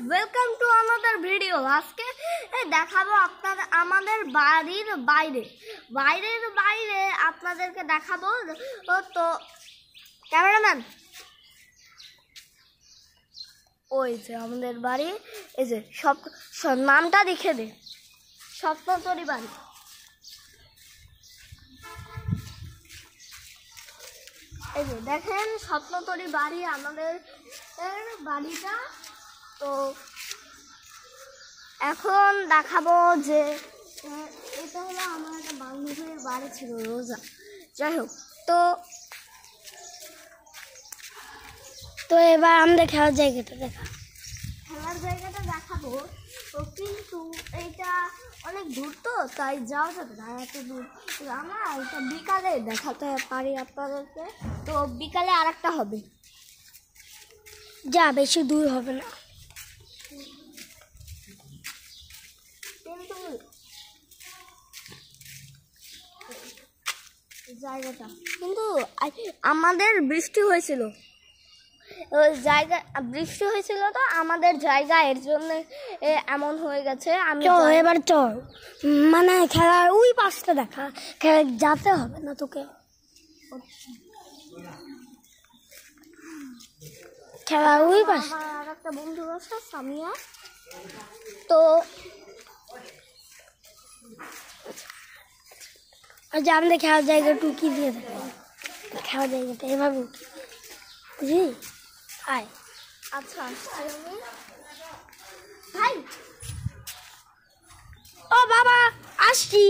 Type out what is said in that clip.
Welcome to another video. আজকে দেখাবো আপনাদের আমাদের বাড়ির বাইরে আপনাদেরকে দেখাবো। তো ক্যামেরাম্যান, ওই যে আমাদের বাড়ি, এই যে সব নামটা লিখে দে, স্বপ্নতরী বাড়ি। এই যে দেখেন স্বপ্নতরী বাড়ি আমাদের বাড়িটা। তো এখন দেখাবো যে এটা হলো আমার একটা বান্ধবীর বাড়ি ছিল, রোজা। যাই হোক, তো এবার আমাদের খেলার জায়গাটা দেখাবো। তো কিন্তু এইটা অনেক দূর, তো তাই যাওয়া যাবে না এত দূর। আমরা এটা বিকালে দেখাতে পারি আপনাদেরকে। তো বিকালে আর একটা হবে, যা বেশি দূর হবে না, কিন্তু জায়গাটা কিন্তু আমাদের বৃষ্টি হয়েছিল, তো আমাদের জায়গা এর জন্য এমন হয়ে গেছে। আমি এবার চল, মানে খেলার ওই পাশটা দেখা, যেতে হবে না তোকে, খেলার ওই পাশ। আর একটা বন্ধু আছে সামিয়া, তো আমাদের খেলার জায়গা টুকি দিয়ে থাকে, খেলার জায়গাটা এভাবে বুঝলি। আয়, আচ্ছা ভাই, ও বাবা আসছি।